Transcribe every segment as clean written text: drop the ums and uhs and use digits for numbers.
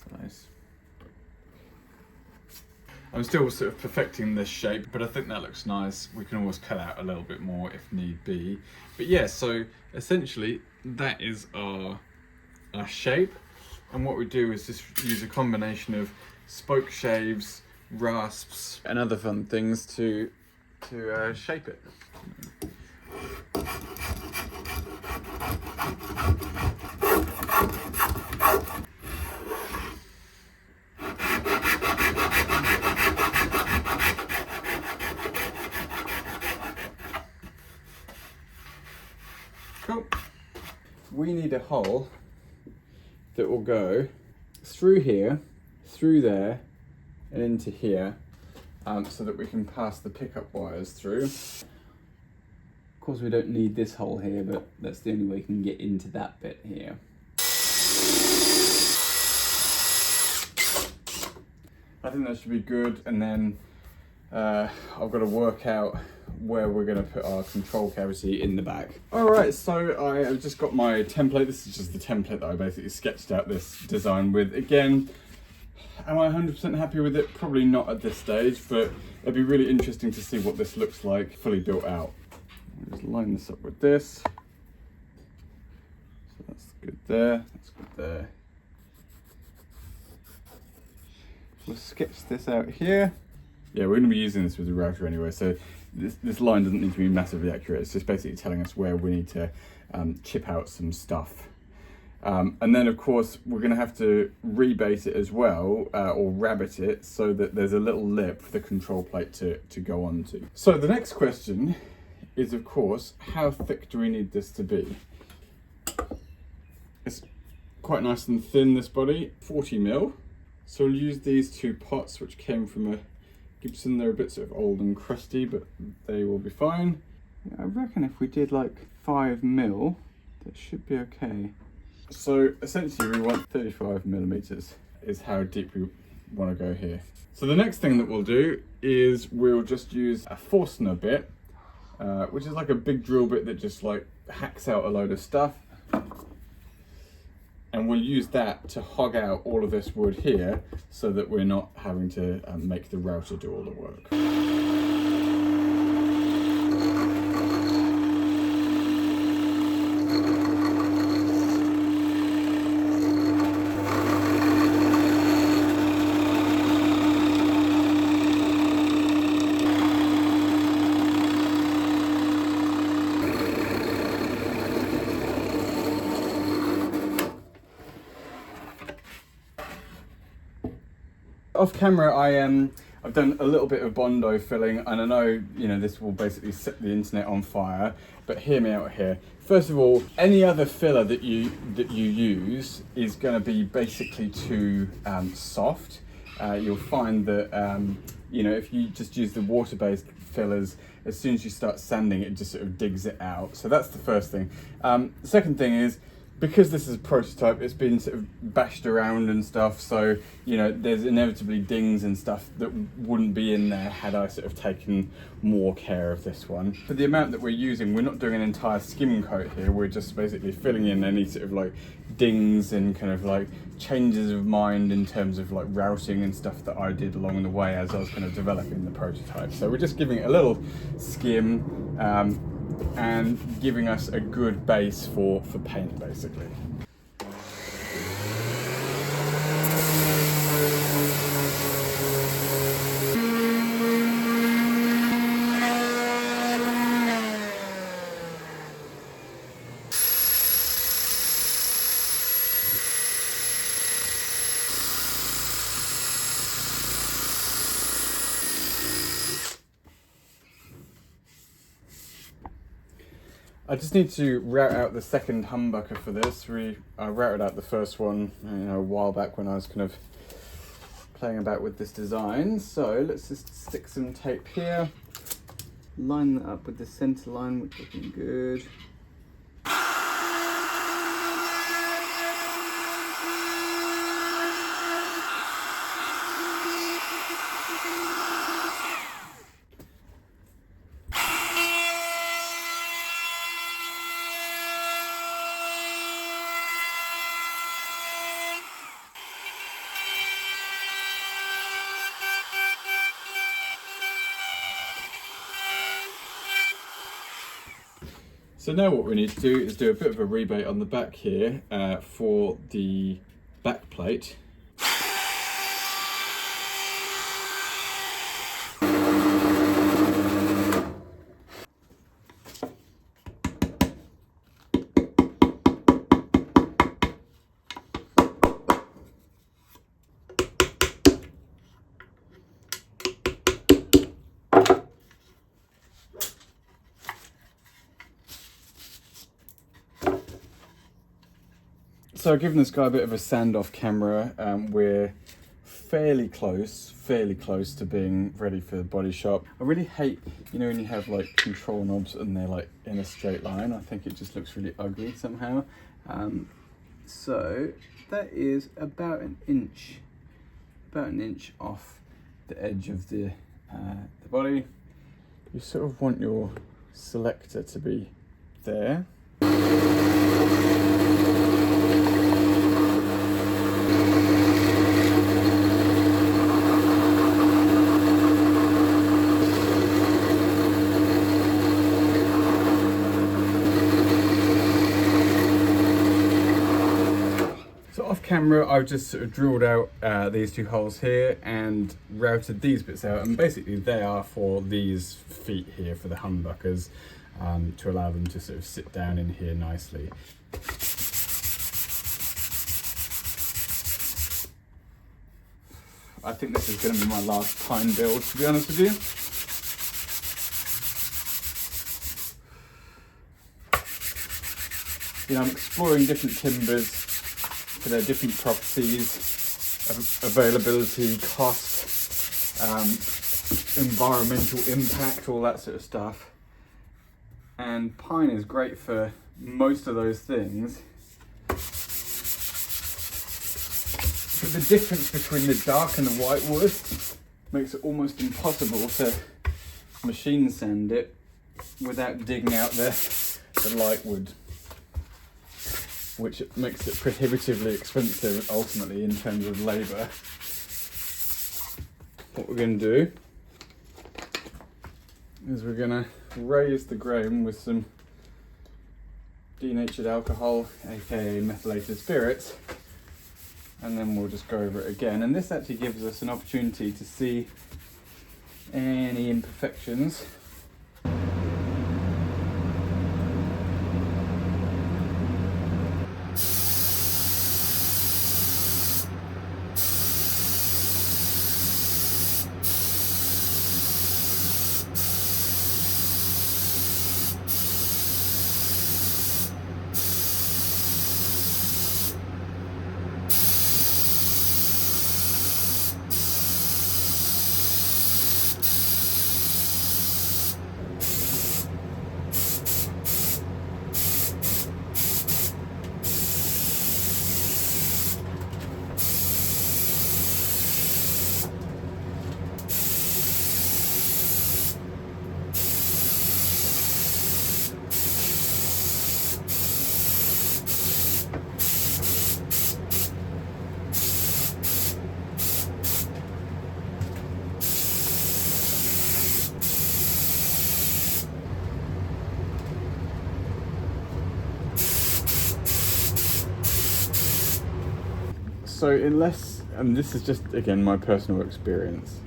That's nice. I'm still sort of perfecting this shape, but I think that looks nice. We can always cut out a little bit more if need be. But yeah, so essentially that is our shape. And what we do is just use a combination of spoke shaves, rasps, and other fun things to shape it. Cool. We need a hole that will go through here, through there, and into here, so that we can pass the pickup wires through. Of course, we don't need this hole here, but that's the only way we can get into that bit here. I think that should be good, and then I've got to work out where we're going to put our control cavity in the back. Alright, so I've just got my template. This is just the template that I basically sketched out this design with. Again, am I 100% happy with it? Probably not at this stage, but it'd be really interesting to see what this looks like fully built out. I'll just line this up with this. So that's good there, that's good there. We'll sketch this out here. Yeah, we're going to be using this with the router anyway, so this line doesn't need to be massively accurate. It's just basically telling us where we need to chip out some stuff. And then of course we're going to have to rebase it as well, or rabbet it, so that there's a little lip for the control plate to go onto. So the next question is, of course, how thick do we need this to be? It's quite nice and thin, this body, 40mm. So we'll use these two pots which came from a Godson. They're a bit sort of old and crusty, but they will be fine. I reckon if we did like 5mm, that should be okay. So essentially we want 35mm is how deep we want to go here. So the next thing that we'll do is we'll just use a Forstner bit, which is like a big drill bit that just like hacks out a load of stuff. And we'll use that to hog out all of this wood here, so that we're not having to make the router do all the work. Off camera, I've done a little bit of Bondo filling, and I know, you know, this will basically set the internet on fire, but hear me out here. First of all, any other filler that you use is going to be basically too soft. You'll find that you know, if you just use the water-based fillers, as soon as you start sanding it, just sort of digs it out. So that's the first thing. The second thing is, because this is a prototype, it's been sort of bashed around and stuff, so, you know, there's inevitably dings and stuff that wouldn't be in there had I sort of taken more care of this one. For the amount that we're using, we're not doing an entire skim coat here, we're just basically filling in any sort of like dings and kind of like changes of mind in terms of like routing and stuff that I did along the way as I was kind of developing the prototype. So we're just giving it a little skim, and giving us a good base for paint, basically. I just need to route out the second humbucker for this. I routed out the first one, you know, a while back when I was kind of playing about with this design. So let's just stick some tape here, line that up with the center line, which is looking good. So now what we need to do is do a bit of a rebate on the back here for the back plate. So I've given this guy a bit of a sand-off camera. We're fairly close to being ready for the body shop. I really hate, you know, when you have like control knobs and they're like in a straight line. I think it just looks really ugly somehow. So that is about an inch off the edge of the body. You sort of want your selector to be there. Camera, I've just sort of drilled out these two holes here and routed these bits out, and basically they are for these feet here for the humbuckers, to allow them to sort of sit down in here nicely. I think this is going to be my last pine build, to be honest with you. You know, I'm exploring different timbers for their different properties, availability, cost, environmental impact, all that sort of stuff. And pine is great for most of those things. But the difference between the dark and the white wood makes it almost impossible to machine sand it without digging out the light wood, which makes it prohibitively expensive ultimately in terms of labour. What we're going to do is we're going to raise the grain with some denatured alcohol, aka methylated spirits, and then we'll just go over it again. And this actually gives us an opportunity to see any imperfections. So unless, and this is just again my personal experience,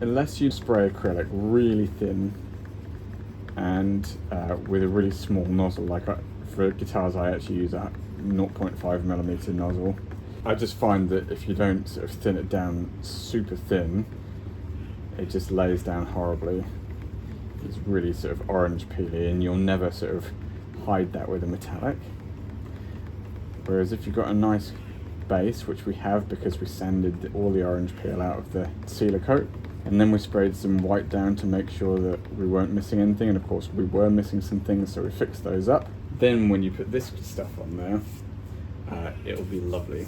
unless you spray acrylic really thin and with a really small nozzle, like for guitars I actually use a 0.5mm nozzle, I just find that if you don't sort of thin it down super thin, it just lays down horribly. It's really sort of orange peely, and you'll never sort of hide that with a metallic. Whereas if you've got a nice base, which we have because we sanded all the orange peel out of the sealer coat, and then we sprayed some white down to make sure that we weren't missing anything, and of course we were missing some things, so we fixed those up. Then when you put this stuff on there, it'll be lovely.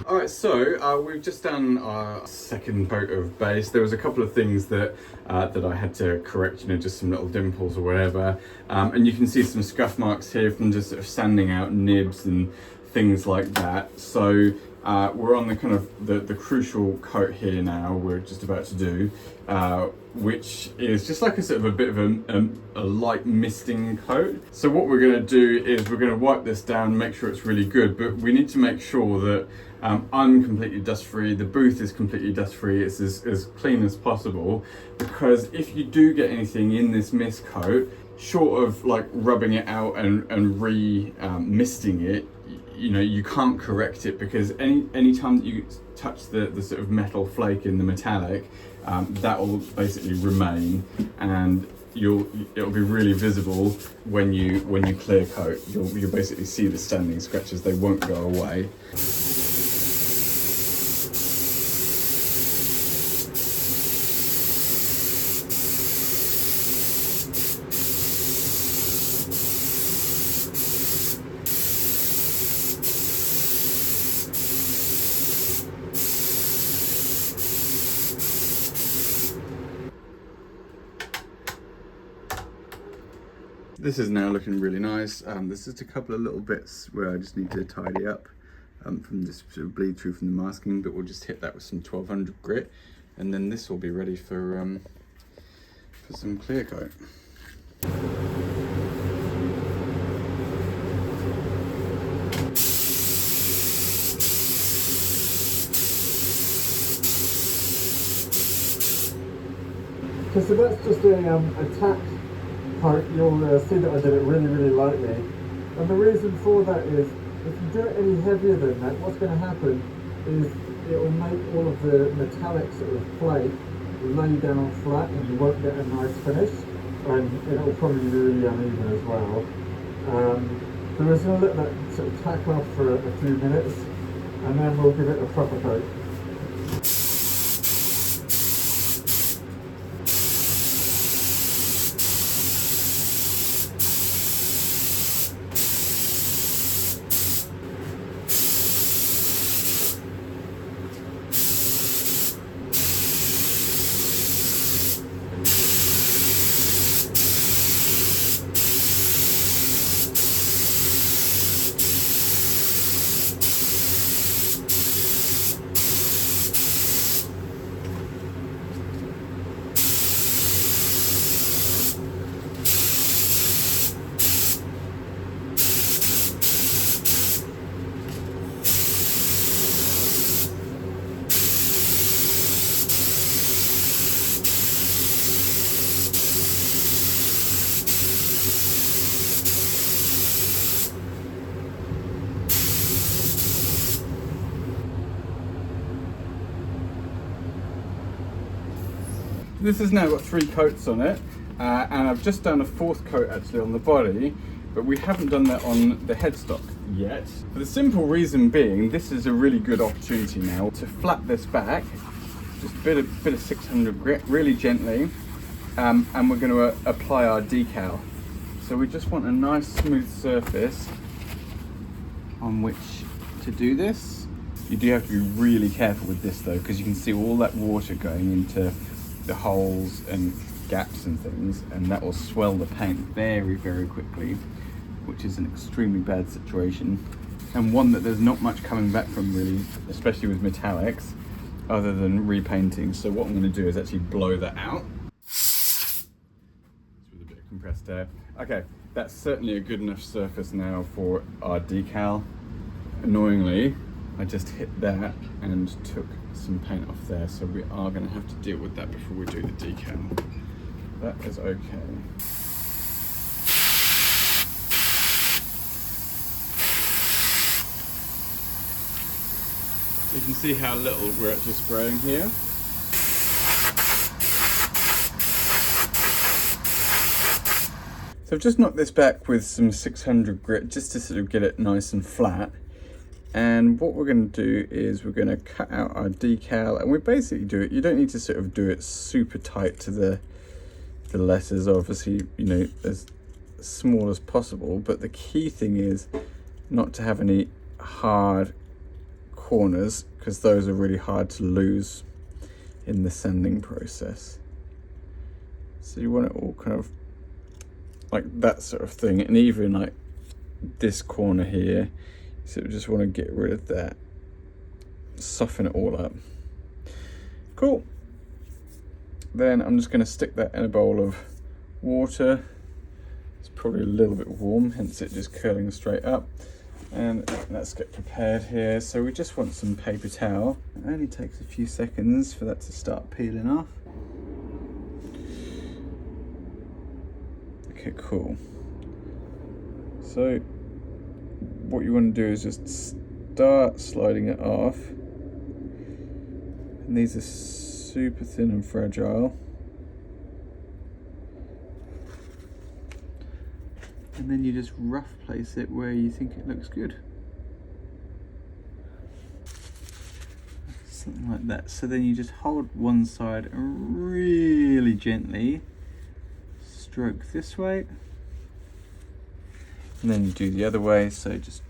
All right, so we've just done our second coat of base. There was a couple of things that that I had to correct, you know, just some little dimples or whatever. And you can see some scuff marks here from just sort of sanding out nibs and things like that. So we're on the kind of the crucial coat here now, we're just about to do, which is just like a sort of a bit of a light misting coat. So what we're going to do is we're going to wipe this down, make sure it's really good, but we need to make sure that I'm completely dust free, the booth is completely dust free, it's as clean as possible, because if you do get anything in this mist coat, short of like rubbing it out and misting it, you know, you can't correct it, because any time that you touch the sort of metal flake in the metallic, that will basically remain, and it'll be really visible when you clear coat. You'll basically see the standing scratches, they won't go away. This is now looking really nice. There's just a couple of little bits where I just need to tidy up from this sort of bleed through from the masking, but we'll just hit that with some 1200 grit, and then this will be ready for some clear coat. Okay, so that's just a tack part. You'll see that I did it really lightly, and the reason for that is if you do it any heavier than that, what's going to happen is it will make all of the metallic sort of flake lay down flat, and you won't get a nice finish, and it will probably be really uneven as well. So we're just going to let that sort of tack off for a few minutes, and then we'll give it a proper coat. This has now got 3 coats on it, and I've just done a 4th coat actually on the body, but we haven't done that on the headstock yet. For the simple reason being, this is a really good opportunity now to flat this back, just a bit of 600 grit, really gently, and we're going to apply our decal. So we just want a nice smooth surface on which to do this. You do have to be really careful with this though, because you can see all that water going into the holes and gaps and things, and that will swell the paint very quickly, which is an extremely bad situation, and one that there's not much coming back from really, especially with metallics, other than repainting. So what I'm going to do is actually blow that out with a bit of compressed air. Okay, that's certainly a good enough surface now for our decal. Annoyingly, I just hit that and took some paint off there, so we are going to have to deal with that before we do the decal. That is okay. You can see how little we're actually spraying here. So I've just knocked this back with some 600 grit just to sort of get it nice and flat. And what we're going to do is we're going to cut out our decal, and we basically do it, you don't need to sort of do it super tight to the letters, obviously, you know, as small as possible, but the key thing is not to have any hard corners, because those are really hard to lose in the sanding process. So you want it all kind of like that sort of thing, and even like this corner here, so you just want to get rid of that, soften it all up. Cool. Then I'm just going to stick that in a bowl of water. It's probably a little bit warm, hence it just curling straight up. And let's get prepared here. So we just want some paper towel. It only takes a few seconds for that to start peeling off. Okay, cool. So what you want to do is just start sliding it off. And these are super thin and fragile. And then you just rough place it where you think it looks good. Something like that. So then you just hold one side and really gently stroke this way. And then you do the other way, so just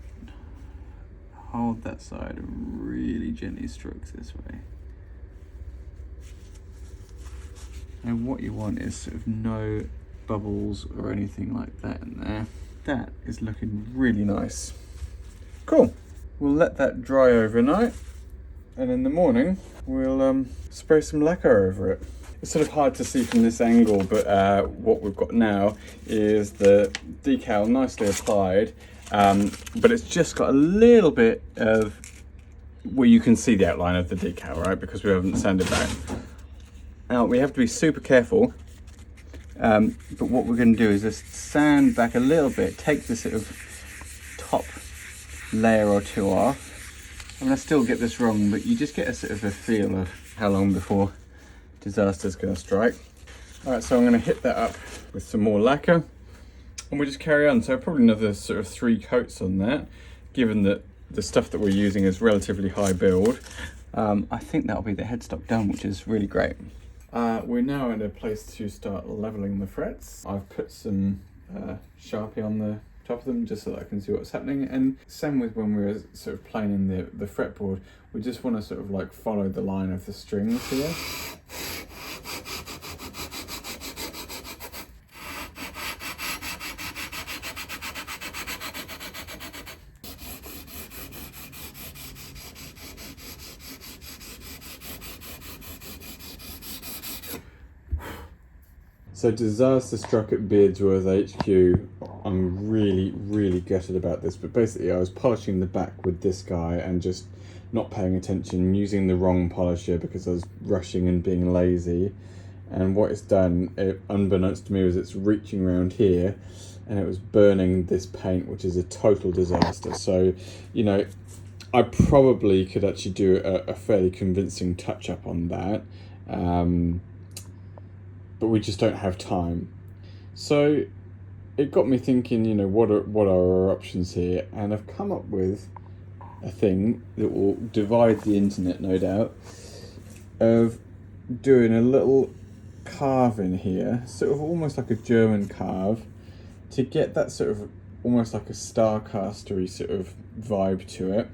hold that side and really gently stroke this way. And what you want is sort of no bubbles or anything like that in there. That is looking really nice. Cool. We'll let that dry overnight, and in the morning we'll spray some lacquer over it. It's sort of hard to see from this angle, but what we've got now is the decal nicely applied, but it's just got a little bit of where you can see the outline of the decal, right? Because we haven't sanded back. Now we have to be super careful, but what we're going to do is just sand back a little bit, take the sort of top layer or two off. I'm going to still get this wrong, but you just get a sort of a feel of how long before disaster's going to strike. All right, so I'm going to hit that up with some more lacquer, and we'll just carry on. So probably another sort of 3 coats on that, given that the stuff that we're using is relatively high build. I think that'll be the headstock done, which is really great. We're now in a place to start leveling the frets. I've put some Sharpie on the top of them just so that I can see what's happening, and same with when we're sort of planing the fretboard, we just want to sort of like follow the line of the strings here. So disaster struck at Beardsworth HQ. I'm really gutted about this, but basically I was polishing the back with this guy and just not paying attention, using the wrong polisher because I was rushing and being lazy. And what it's done, unbeknownst to me, was it's reaching around here and it was burning this paint, which is a total disaster. So, you know, I probably could actually do a fairly convincing touch-up on that. But we just don't have time. So it got me thinking, you know, what are our options here? And I've come up with a thing that will divide the internet, no doubt, of doing a little carve in here, sort of almost like a German carve, to get that sort of almost like a Starcastery sort of vibe to it.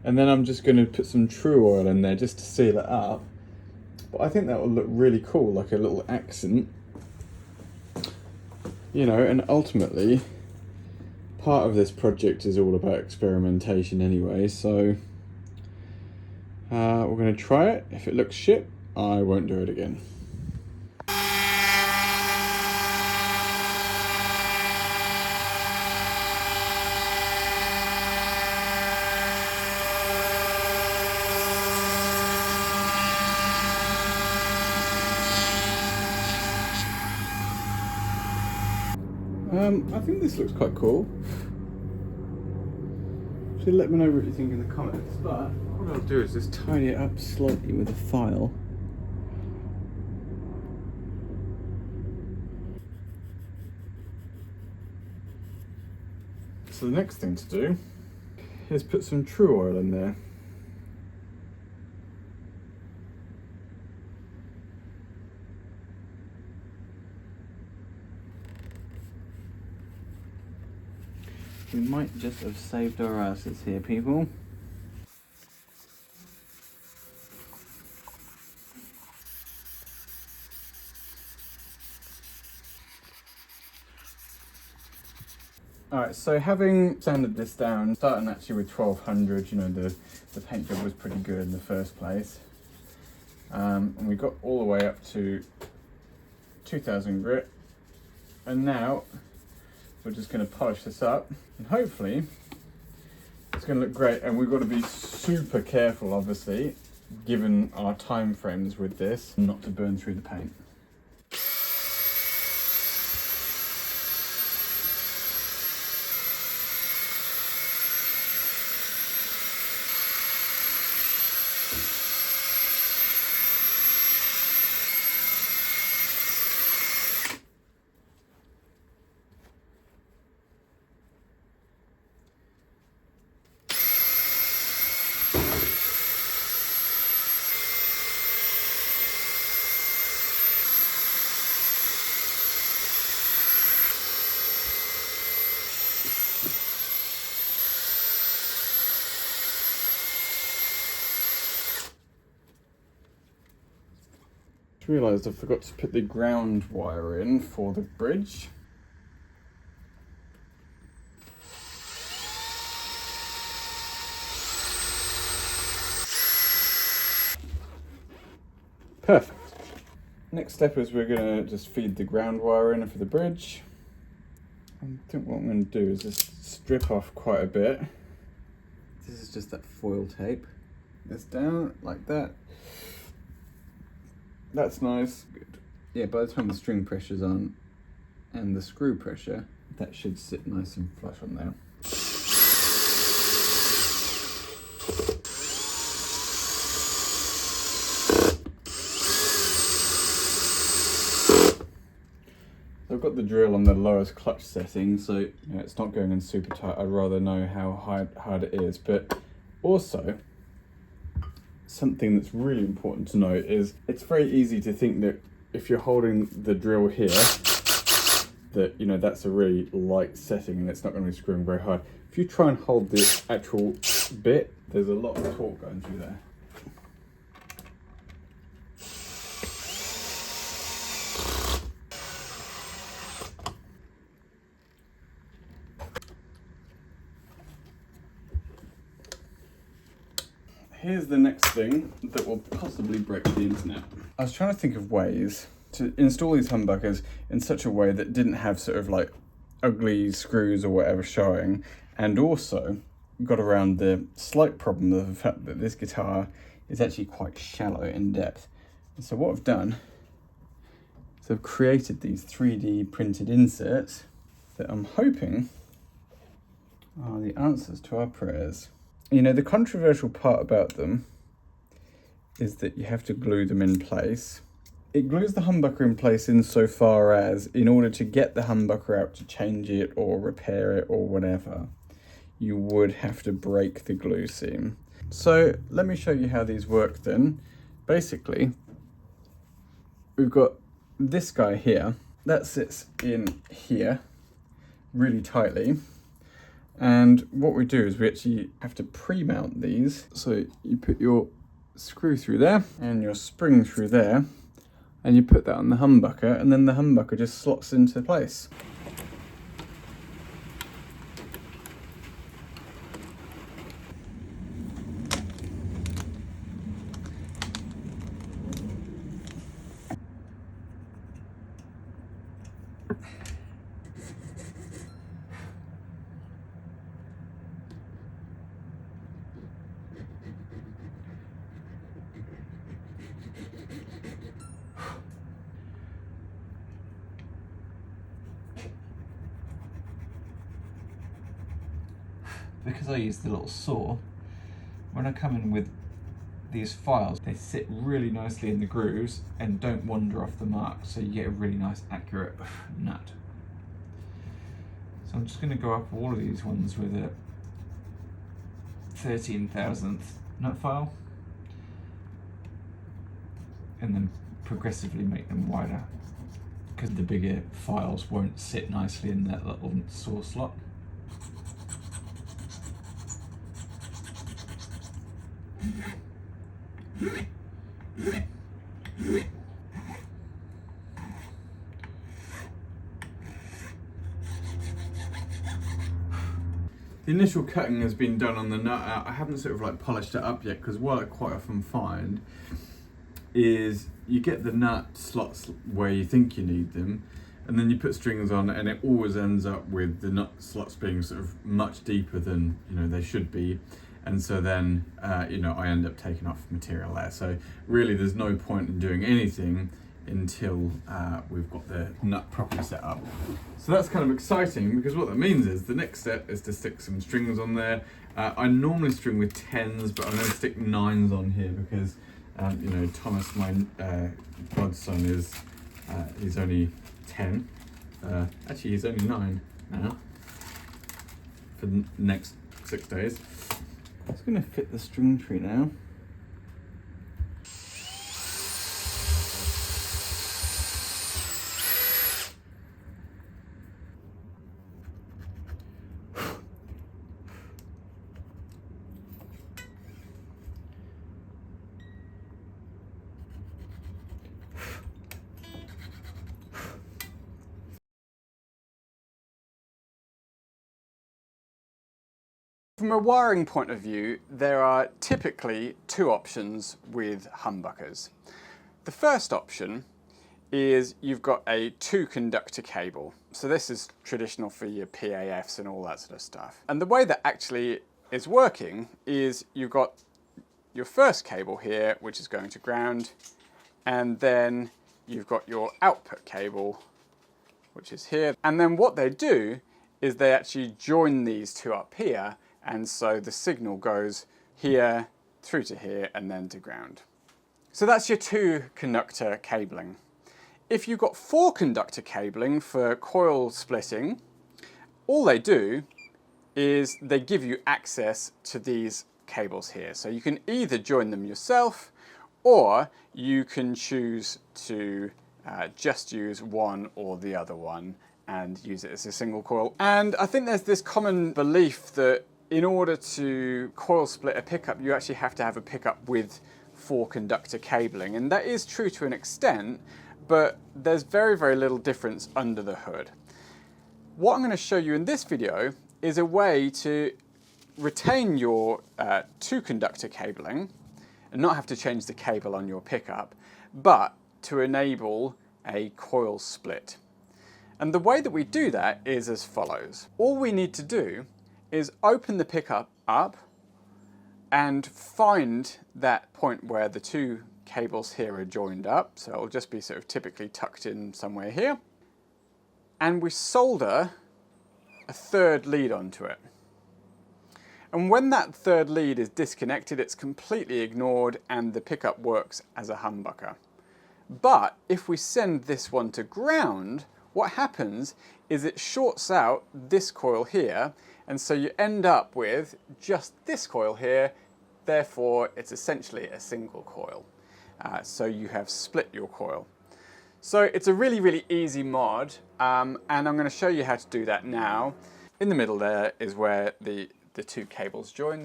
And then I'm just going to put some True Oil in there just to seal it up. But I think that will look really cool, like a little accent. You know, and ultimately, part of this project is all about experimentation anyway, so we're going to try it. If it looks shit, I won't do it again. I think this looks quite cool. So let me know what you think in the comments, but what I'll do is just tidy it up slightly with a file. So the next thing to do is put some True Oil in there. We might just have saved our asses here, people. Alright, so having sanded this down, starting actually with 1200, you know, the paint job was pretty good in the first place. And we got all the way up to 2000 grit. And now we're just going to polish this up, and hopefully it's going to look great. And we've got to be super careful, obviously, given our time frames with this, not to burn through the paint. Realised I forgot to put the ground wire in for the bridge. Perfect. Next step is we're going to just feed the ground wire in for the bridge. I think what I'm going to do is just strip off quite a bit. This is just that foil tape. This down like that. That's nice. Good. Yeah, by the time the string pressure's on and the screw pressure, that should sit nice and flush on there. So I've got the drill on the lowest clutch setting, so you know, it's not going in super tight. I'd rather know how hard it is. But also, something that's really important to note is it's very easy to think that if you're holding the drill here, that, you know, that's a really light setting and it's not going to be screwing very hard. If you try and hold the actual bit, there's a lot of torque going through there. Here's the next thing that will possibly break the internet. I was trying to think of ways to install these humbuckers in such a way that didn't have sort of like ugly screws or whatever showing, and also got around the slight problem of the fact that this guitar is actually quite shallow in depth. And so what I've done is I've created these 3D printed inserts that I'm hoping are the answers to our prayers. You know, the controversial part about them is that you have to glue them in place. It glues the humbucker in place insofar as, in order to get the humbucker out to change it or repair it or whatever, you would have to break the glue seam. So let me show you how these work then. Basically, we've got this guy here that sits in here really tightly. And what we do is we actually have to pre-mount these. So you put your screw through there and your spring through there, and you put that on the humbucker, and then the humbucker just slots into place. Because I use the little saw, when I come in with these files, they sit really nicely in the grooves and don't wander off the mark, so you get a really nice accurate nut. So I'm just going to go up all of these ones with a 13,000th nut file, and then progressively make them wider, because the bigger files won't sit nicely in that little saw slot. The initial cutting has been done on the nut. I haven't sort of like polished it up yet, because what I quite often find is you get the nut slots where you think you need them, and then you put strings on, and it always ends up with the nut slots being sort of much deeper than they should be, and so then I end up taking off material there. So really, there's no point in doing anything until we've got the nut properly set up. So that's kind of exciting, because what that means is the next step is to stick some strings on there. I normally string with 10s, but I'm going to stick 9s on here because Thomas, my godson, is he's only 10. Actually, he's only 9 now for the next 6 days. It's going to fit the string tree now. From a wiring point of view, there are typically 2 options with humbuckers. The first option is you've got a 2-conductor cable. So this is traditional for your PAFs and all that sort of stuff. And the way that actually is working is you've got your first cable here, which is going to ground, and then you've got your output cable, which is here. And then what they do is they actually join these 2 up here, and so the signal goes here, through to here, and then to ground. So that's your 2-conductor cabling. If you've got 4-conductor cabling for coil splitting, all they do is they give you access to these cables here. So you can either join them yourself, or you can choose to just use one or the other one and use it as a single coil. And I think there's this common belief that in order to coil split a pickup, you actually have to have a pickup with 4-conductor cabling. And that is true to an extent, but there's very, very little difference under the hood. What I'm going to show you in this video is a way to retain your 2-conductor cabling and not have to change the cable on your pickup, but to enable a coil split. And the way that we do that is as follows. All we need to do is open the pickup up and find that point where the 2 cables here are joined up. So it'll just be sort of typically tucked in somewhere here. And we solder a 3rd lead onto it. And when that 3rd lead is disconnected, it's completely ignored and the pickup works as a humbucker. But if we send this one to ground, what happens is it shorts out this coil here, and so you end up with just this coil here. Therefore, it's essentially a single coil. So you have split your coil. So it's a really, really easy mod, and I'm going to show you how to do that now. In the middle there is where the 2 cables join.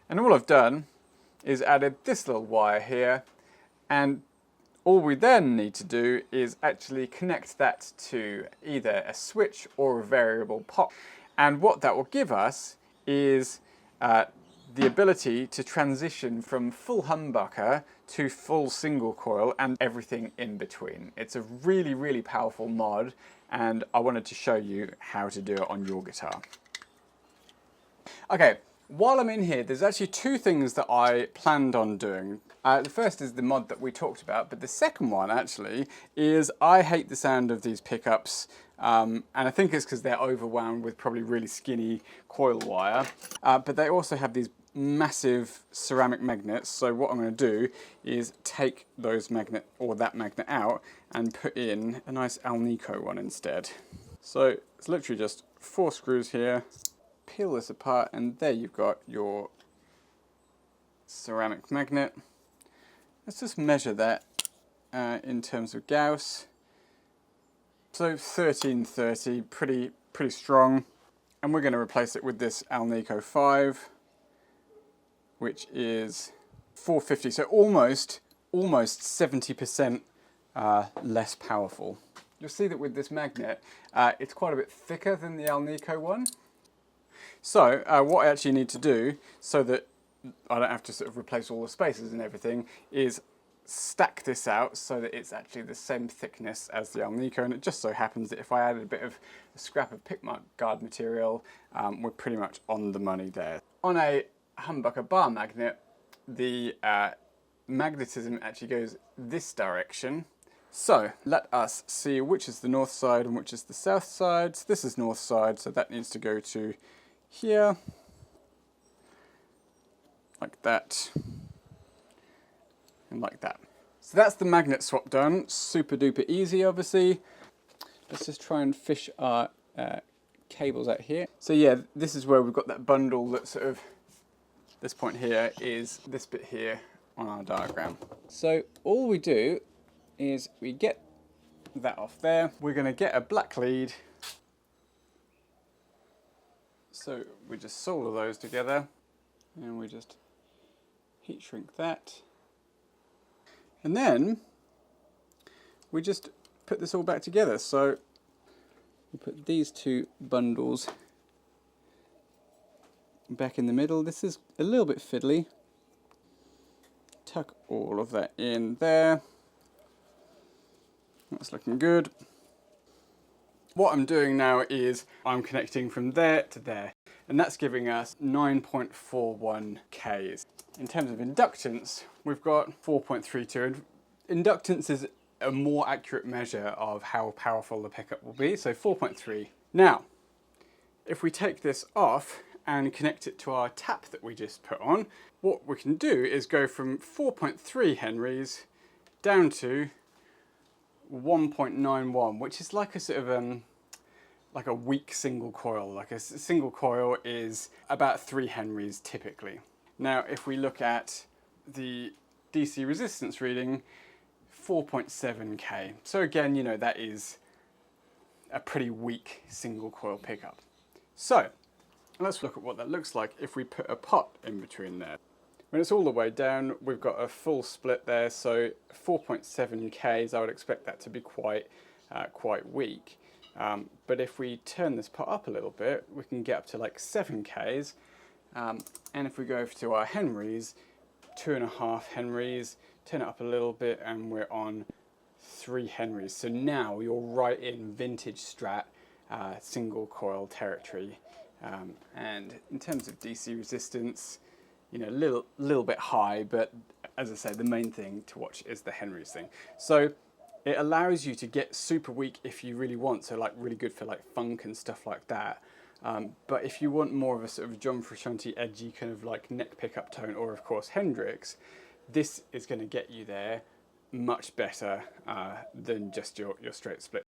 And all I've done is added this little wire here, and all we then need to do is actually connect that to either a switch or a variable pop. And what that will give us is the ability to transition from full humbucker to full single coil and everything in between. It's a really, really powerful mod, and I wanted to show you how to do it on your guitar. Okay, while I'm in here, there's actually 2 things that I planned on doing. The first is the mod that we talked about, but the second one actually is I hate the sound of these pickups, and I think it's because they're overwound with probably really skinny coil wire, but they also have these massive ceramic magnets. So what I'm going to do is take those magnet or that magnet out and put in a nice Alnico one instead. So it's literally just 4 screws here. Peel this apart, and there you've got your ceramic magnet. Let's just measure that in terms of Gauss. So 1330, pretty strong. And we're going to replace it with this Alnico 5, which is 450. So almost 70% less powerful. You'll see that with this magnet, it's quite a bit thicker than the Alnico one. So what I actually need to do, so that I don't have to sort of replace all the spacers and everything, is stack this out so that it's actually the same thickness as the Alnico, and it just so happens that if I added a bit of a scrap of pickmark guard material, we're pretty much on the money there. On a humbucker bar magnet, the magnetism actually goes this direction. So let us see which is the north side and which is the south side. So this is north side, so that needs to go to here, like that, and like that. So that's the magnet swap done. Super duper easy, obviously. Let's just try and fish our cables out here. So yeah, this is where we've got that bundle that sort of, this point here is this bit here on our diagram. So all we do is we get that off there. We're going to get a black lead. So we just solder those together and we just heat shrink that. And then we just put this all back together. So we put these two bundles back in the middle. This is a little bit fiddly. Tuck all of that in there. That's looking good. What I'm doing now is I'm connecting from there to there, and that's giving us 9.41 Ks. In terms of inductance, we've got 4.32, and inductance is a more accurate measure of how powerful the pickup will be, so 4.3. Now, if we take this off and connect it to our tap that we just put on, what we can do is go from 4.3 Henrys down to 1.91, which is like a sort of like a weak single coil. Like a single coil is about 3 Henrys typically. Now if we look at the DC resistance reading, 4.7 K. So again, you know, that is a pretty weak single coil pickup. So let's look at what that looks like if we put a pot in between there. When it's all the way down, we've got a full split there, so 4.7 Ks, I would expect that to be quite weak. But if we turn this pot up a little bit, we can get up to like 7 Ks. And if we go over to our Henrys, 2.5 Henrys, turn it up a little bit, and we're on 3 Henrys. So now you're right in vintage Strat single coil territory. And in terms of DC resistance, you know, little bit high, but as I say, the main thing to watch is the Henrys thing. So it allows you to get super weak if you really want, so like really good for like funk and stuff like that. But if you want more of a sort of John Frusciante edgy kind of like neck pickup tone, or of course Hendrix, this is going to get you there much better than just your straight split.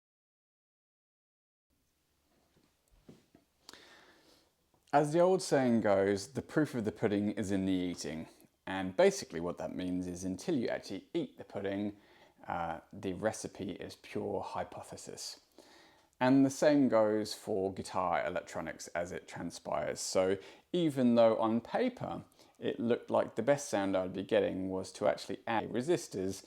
As the old saying goes, the proof of the pudding is in the eating. And basically what that means is until you actually eat the pudding, the recipe is pure hypothesis. And the same goes for guitar electronics as it transpires. So even though on paper it looked like the best sound I'd be getting was to actually add resistors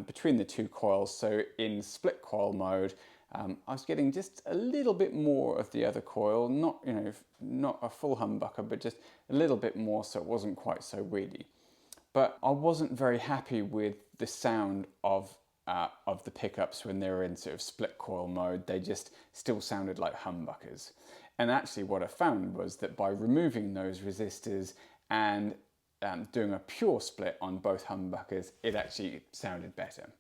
between the two coils, so in split coil mode, I was getting just a little bit more of the other coil, not a full humbucker, but just a little bit more, so it wasn't quite so weedy. But I wasn't very happy with the sound of the pickups when they were in sort of split coil mode. They just still sounded like humbuckers. And actually what I found was that by removing those resistors and doing a pure split on both humbuckers, it actually sounded better.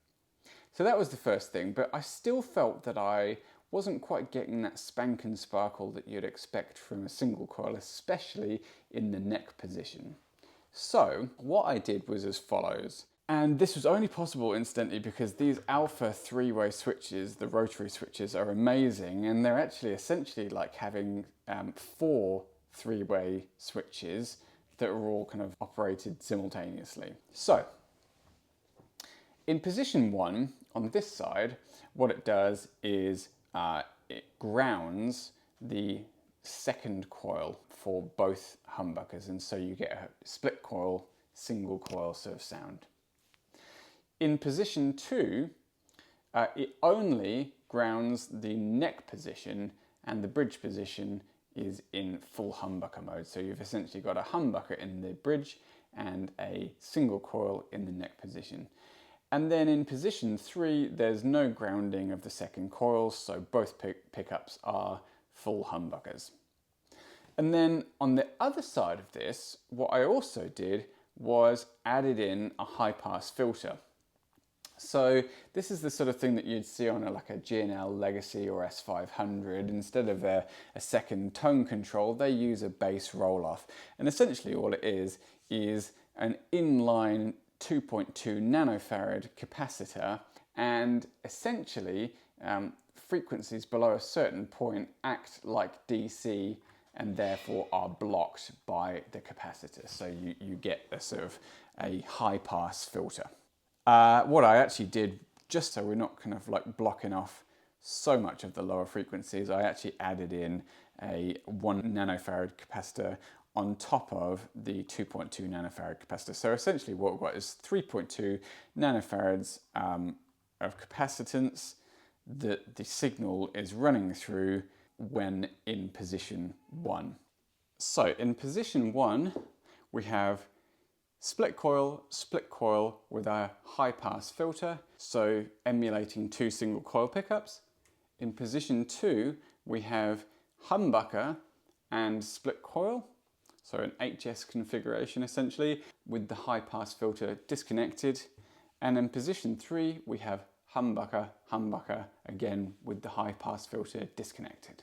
So that was the first thing, but I still felt that I wasn't quite getting that spank and sparkle that you'd expect from a single coil, especially in the neck position. So what I did was as follows, and this was only possible incidentally because these Alpha 3-way switches, the rotary switches, are amazing, and they're actually essentially like having 4 3-way switches that are all kind of operated simultaneously. So in position 1, on this side, what it does is it grounds the second coil for both humbuckers, and so you get a split coil, single coil sort of sound. In position 2, it only grounds the neck position and the bridge position is in full humbucker mode. So you've essentially got a humbucker in the bridge and a single coil in the neck position. And then in position 3, there's no grounding of the second coil, so both pickups are full humbuckers. And then on the other side of this, what I also did was added in a high pass filter. So this is the sort of thing that you'd see on like a G&L Legacy or S500. Instead of a second tone control, they use a bass roll-off. And essentially all it is an inline 2.2 nanofarad capacitor, and essentially frequencies below a certain point act like DC and therefore are blocked by the capacitor. So you get a sort of a high pass filter. What I actually did, just so we're not kind of like blocking off so much of the lower frequencies, I actually added in a 1 nanofarad capacitor on top of the 2.2 nanofarad capacitor. So essentially what we've got is 3.2 nanofarads of capacitance that the signal is running through when in position 1. So in position 1, we have split coil with a high pass filter, so emulating 2 single coil pickups. In position 2, we have humbucker and split coil, so an HS configuration essentially, with the high pass filter disconnected. And in position 3, we have humbucker, again with the high pass filter disconnected.